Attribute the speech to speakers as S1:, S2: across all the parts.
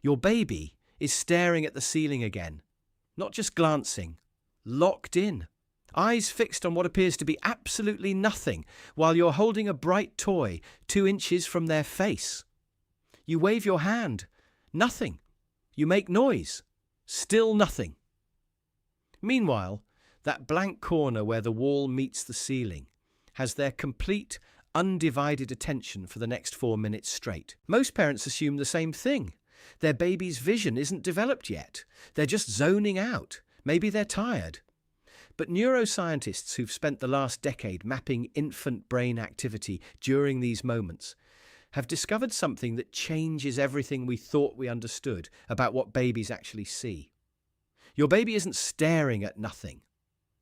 S1: Your baby is staring at the ceiling again, not just glancing, locked in, eyes fixed on what appears to be absolutely nothing, while you're holding a bright toy 2 inches from their face. You wave your hand, nothing. You make noise, still nothing. Meanwhile, that blank corner where the wall meets the ceiling has their complete, undivided attention for the next 4 minutes straight. Most parents assume the same thing. Their baby's vision isn't developed yet. They're just zoning out. Maybe they're tired. But neuroscientists who've spent the last decade mapping infant brain activity during these moments have discovered something that changes everything we thought we understood about what babies actually see. Your baby isn't staring at nothing.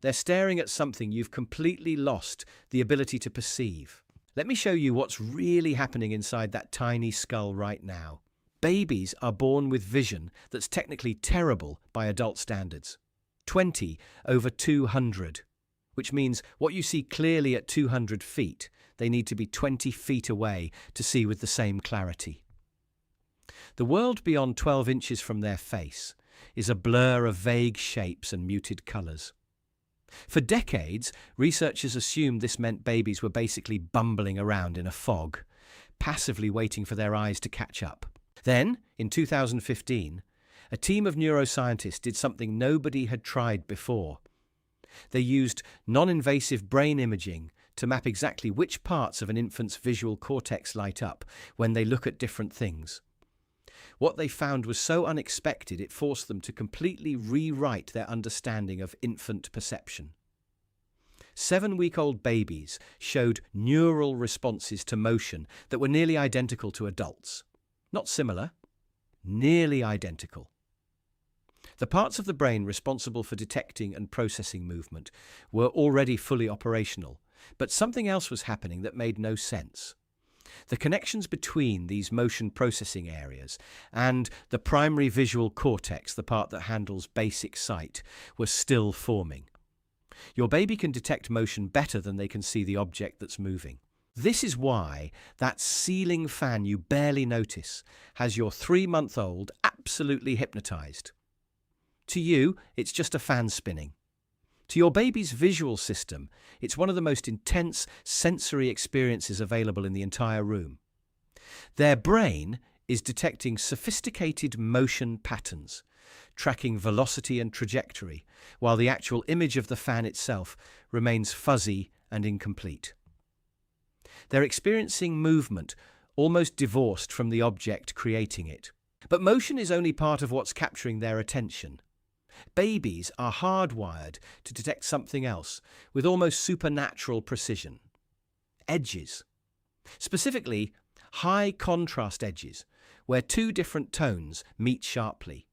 S1: They're staring at something you've completely lost the ability to perceive. Let me show you what's really happening inside that tiny skull right now. Babies are born with vision that's technically terrible by adult standards. 20/200, which means what you see clearly at 200 feet, they need to be 20 feet away to see with the same clarity. The world beyond 12 inches from their face is a blur of vague shapes and muted colours. For decades, researchers assumed this meant babies were basically bumbling around in a fog, passively waiting for their eyes to catch up. Then, in 2015, a team of neuroscientists did something nobody had tried before. They used non-invasive brain imaging to map exactly which parts of an infant's visual cortex light up when they look at different things. What they found was so unexpected it forced them to completely rewrite their understanding of infant perception. 7-week-old babies showed neural responses to motion that were nearly identical to adults. Not similar, nearly identical. The parts of the brain responsible for detecting and processing movement were already fully operational, but something else was happening that made no sense. The connections between these motion processing areas and the primary visual cortex, the part that handles basic sight, were still forming. Your baby can detect motion better than they can see the object that's moving. This is why that ceiling fan you barely notice has your 3-month-old absolutely hypnotized. To you, it's just a fan spinning. To your baby's visual system, it's one of the most intense sensory experiences available in the entire room. Their brain is detecting sophisticated motion patterns, tracking velocity and trajectory, while the actual image of the fan itself remains fuzzy and incomplete. They're experiencing movement almost divorced from the object creating it. But motion is only part of what's capturing their attention. Babies are hardwired to detect something else with almost supernatural precision. Edges. Specifically, high contrast edges, where 2 different tones meet sharply.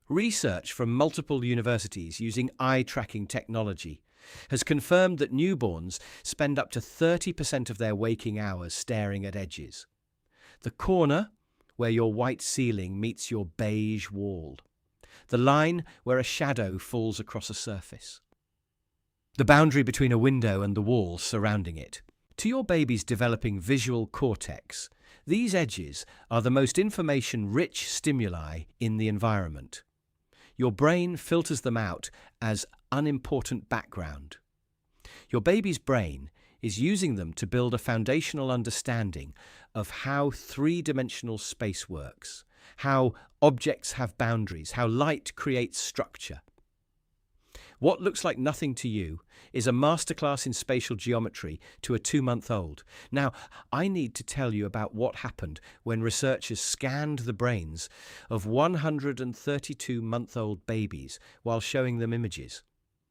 S1: Research from multiple universities using eye-tracking technology has confirmed that newborns spend up to 30% of their waking hours staring at edges. The corner where your white ceiling meets your beige wall. The line where a shadow falls across a surface. The boundary between a window and the wall surrounding it. To your baby's developing visual cortex, these edges are the most information-rich stimuli in the environment. Your brain filters them out as unimportant background. Your baby's brain is using them to build a foundational understanding of how 3-dimensional space works, how objects have boundaries, how light creates structure. What looks like nothing to you is a masterclass in spatial geometry to a 2-month-old. Now, I need to tell you about what happened when researchers scanned the brains of 132-month-old babies while showing them images.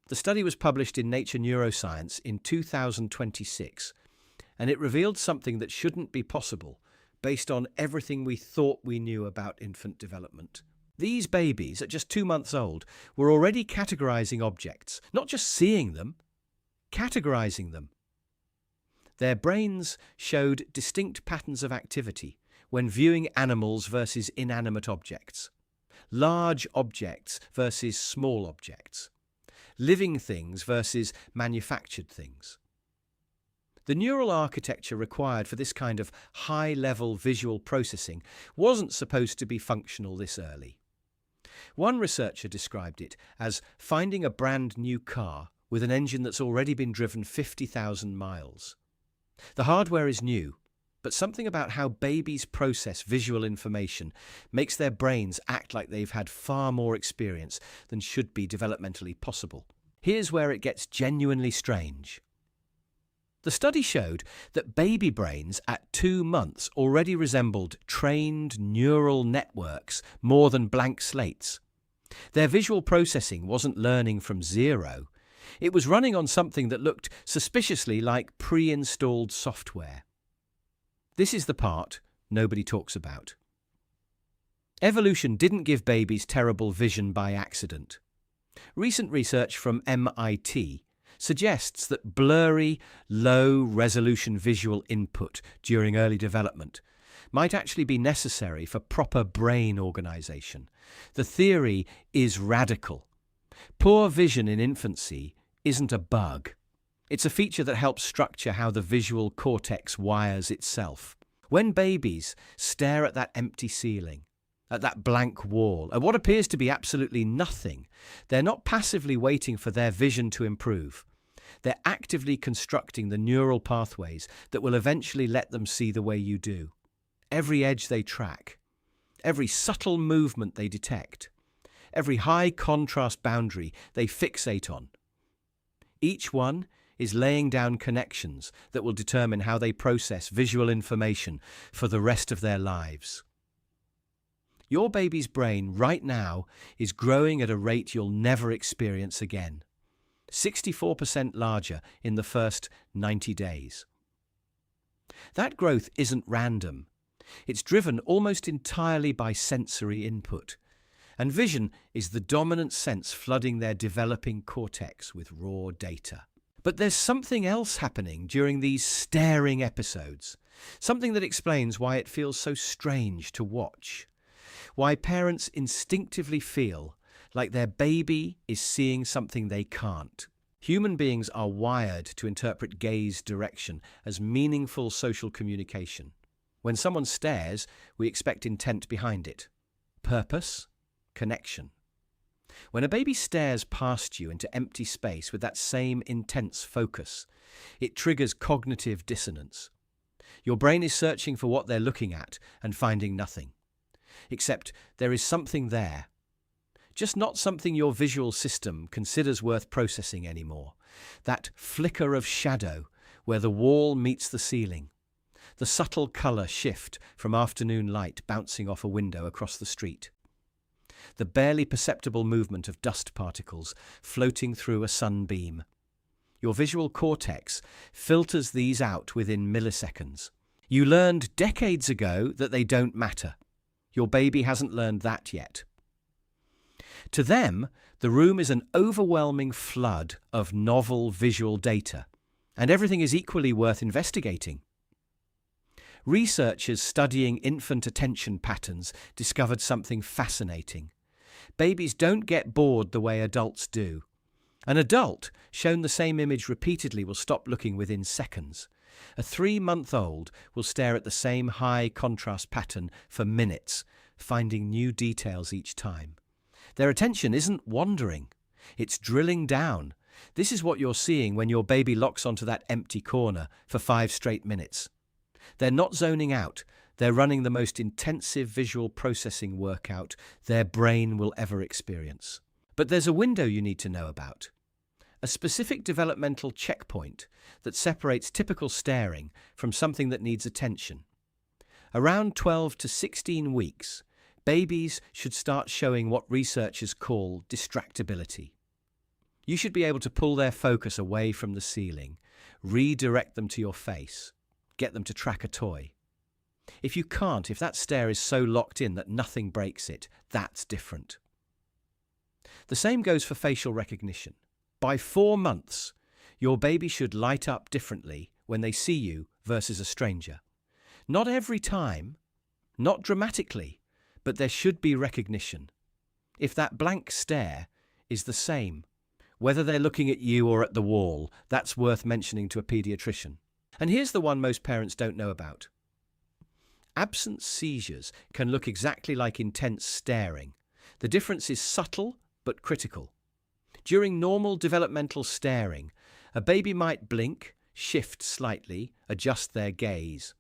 S1: The study was published in Nature Neuroscience in 2026, and it revealed something that shouldn't be possible based on everything we thought we knew about infant development. These babies, at just 2 months old, were already categorizing objects, not just seeing them, categorizing them. Their brains showed distinct patterns of activity when viewing animals versus inanimate objects, large objects versus small objects, living things versus manufactured things. The neural architecture required for this kind of high-level visual processing wasn't supposed to be functional this early. One researcher described it as finding a brand new car with an engine that's already been driven 50,000 miles. The hardware is new, but something about how babies process visual information makes their brains act like they've had far more experience than should be developmentally possible. Here's where it gets genuinely strange. The study showed that baby brains at 2 months already resembled trained neural networks more than blank slates. Their visual processing wasn't learning from zero. It was running on something that looked suspiciously like pre-installed software. This is the part nobody talks about. Evolution didn't give babies terrible vision by accident. Recent research from MIT suggests that blurry, low-resolution visual input during early development might actually be necessary for proper brain organization. The theory is radical. Poor vision in infancy isn't a bug. It's a feature that helps structure how the visual cortex wires itself. When babies stare at that empty ceiling, at that blank wall, at what appears to be absolutely nothing, they're not passively waiting for their vision to improve. They're actively constructing the neural pathways that will eventually let them see the way you do. Every edge they track, every subtle movement they detect, every high contrast boundary they fixate on. Each one is laying down connections that will determine how they process visual information for the rest of their lives. Your baby's brain right now is growing at a rate you'll never experience again. 64% larger in the first 90 days. That growth isn't random. It's driven almost entirely by sensory input, and vision is the dominant sense flooding their developing cortex with raw data. But there's something else happening during these staring episodes, something that explains why it feels so strange to watch, why parents instinctively feel like their baby is seeing something they can't. Human beings are wired to interpret gaze direction as meaningful social communication. When someone stares, we expect intent behind it. Purpose, connection. When a baby stares past you into empty space with that same intense focus, it triggers cognitive dissonance. Your brain is searching for what they're looking at and finding nothing. Except there is something there. Just not something your visual system considers worth processing anymore. That flicker of shadow where the wall meets the ceiling. The subtle colour shift from afternoon light bouncing off a window across the street. The barely perceptible movement of dust particles floating through a sunbeam. Your visual cortex filters these out within milliseconds. You learned decades ago that they don't matter. Your baby hasn't learned that yet. To them, the room is an overwhelming flood of novel visual data, and everything is equally worth investigating. Researchers studying infant attention patterns discovered something fascinating. Babies don't get bored the way adults do. An adult shown the same image repeatedly will stop looking within seconds. A 3-month-old will stare at the same high contrast pattern for minutes, finding new details each time. Their attention isn't wandering, it's drilling down. This is what you're seeing when your baby locks onto that empty corner for 5 straight minutes. They're not zoning out, they're running the most intensive visual processing workout their brain will ever experience. But there's a window you need to know about. A specific developmental checkpoint that separates typical staring from something that needs attention. Around 12 to 16 weeks, babies should start showing what researchers call distractibility. You should be able to pull their focus away from the ceiling, redirect them to your face, get them to track a toy. If you can't, if that stare is so locked in that nothing breaks it, that's different. The same goes for facial recognition. By 4 months, your baby should light up differently when they see you versus a stranger. Not every time, not dramatically, but there should be recognition. If that blank stare is the same, whether they're looking at you or at the wall, that's worth mentioning to a pediatrician. And here's the one most parents don't know about. Absence seizures can look exactly like intense staring. The difference is subtle but critical. During normal developmental staring, a baby might blink, shift slightly, adjust their gaze.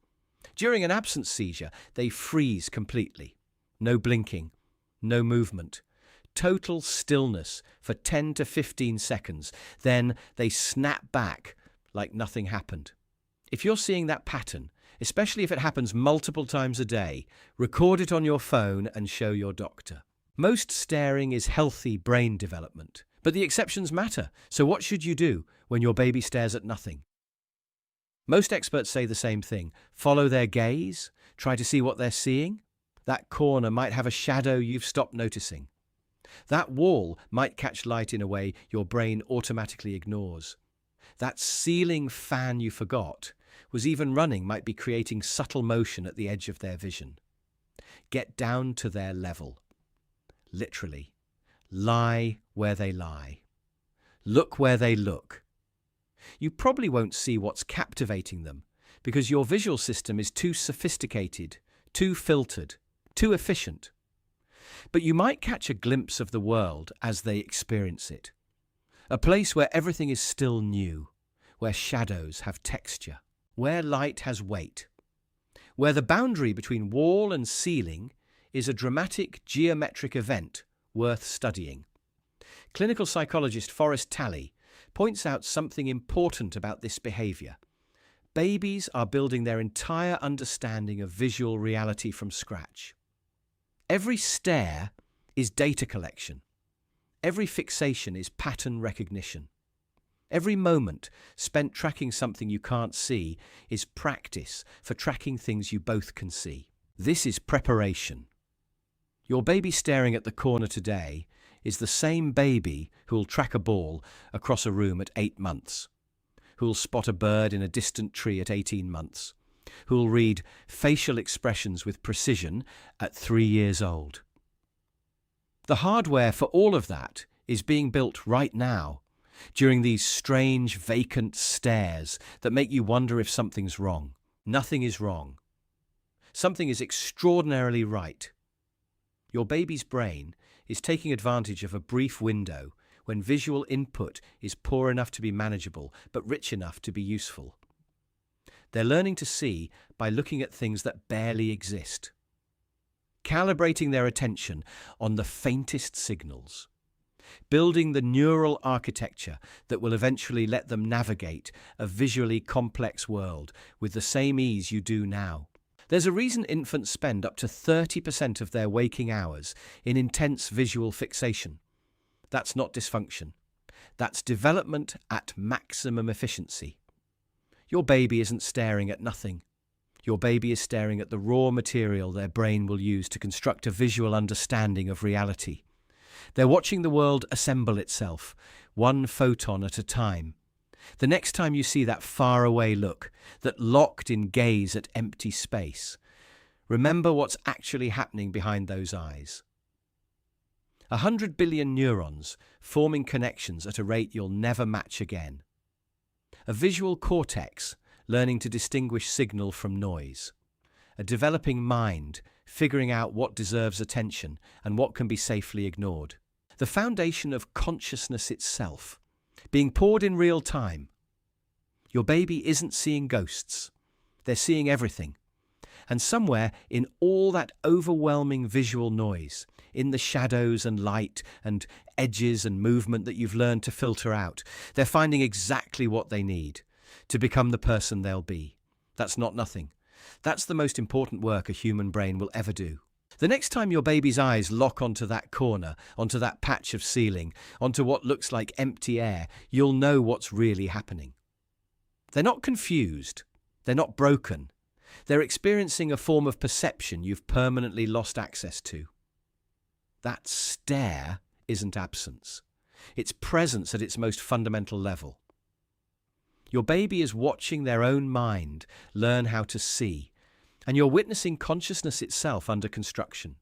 S1: During an absence seizure, they freeze completely. No blinking, no movement. Total stillness for 10 to 15 seconds. Then they snap back like nothing happened. If you're seeing that pattern, especially if it happens multiple times a day, record it on your phone and show your doctor. Most staring is healthy brain development, but the exceptions matter. So what should you do when your baby stares at nothing? Most experts say the same thing. Follow their gaze, try to see what they're seeing. That corner might have a shadow you've stopped noticing. That wall might catch light in a way your brain automatically ignores. That ceiling fan you forgot was even running might be creating subtle motion at the edge of their vision. Get down to their level. Literally. Lie where they lie. Look where they look. You probably won't see what's captivating them because your visual system is too sophisticated, too filtered, too efficient. But you might catch a glimpse of the world as they experience it. A place where everything is still new, where shadows have texture, where light has weight, where the boundary between wall and ceiling is a dramatic geometric event worth studying. Clinical psychologist Forrest Talley points out something important about this behavior. Babies are building their entire understanding of visual reality from scratch. Every stare is data collection. Every fixation is pattern recognition. Every moment spent tracking something you can't see is practice for tracking things you both can see. This is preparation. Your baby staring at the corner today is the same baby who'll track a ball across a room at 8 months, who'll spot a bird in a distant tree at 18 months, who'll read facial expressions with precision at 3 years old. The hardware for all of that is being built right now, during these strange, vacant stares that make you wonder if something's wrong. Nothing is wrong. Something is extraordinarily right. Your baby's brain is taking advantage of a brief window when visual input is poor enough to be manageable, but rich enough to be useful. They're learning to see by looking at things that barely exist, calibrating their attention on the faintest signals, building the neural architecture that will eventually let them navigate a visually complex world with the same ease you do now. There's a reason infants spend up to 30% of their waking hours in intense visual fixation. That's not dysfunction. That's development at maximum efficiency. Your baby isn't staring at nothing. Your baby is staring at the raw material their brain will use to construct a visual understanding of reality. They're watching the world assemble itself, one photon at a time. The next time you see that faraway look, that locked-in gaze at empty space, remember what's actually happening behind those eyes. 100 billion neurons forming connections at a rate you'll never match again. A visual cortex learning to distinguish signal from noise. A developing mind figuring out what deserves attention and what can be safely ignored. The foundation of consciousness itself, being poured in real time. Your baby isn't seeing ghosts. They're seeing everything. And somewhere in all that overwhelming visual noise, in the shadows and light and edges and movement that you've learned to filter out, they're finding exactly what they need to become the person they'll be. That's not nothing. That's the most important work a human brain will ever do. The next time your baby's eyes lock onto that corner, onto that patch of ceiling, onto what looks like empty air, you'll know what's really happening. They're not confused. They're not broken. They're experiencing a form of perception you've permanently lost access to. That stare isn't absence. It's presence at its most fundamental level. Your baby is watching their own mind learn how to see, and you're witnessing consciousness itself under construction.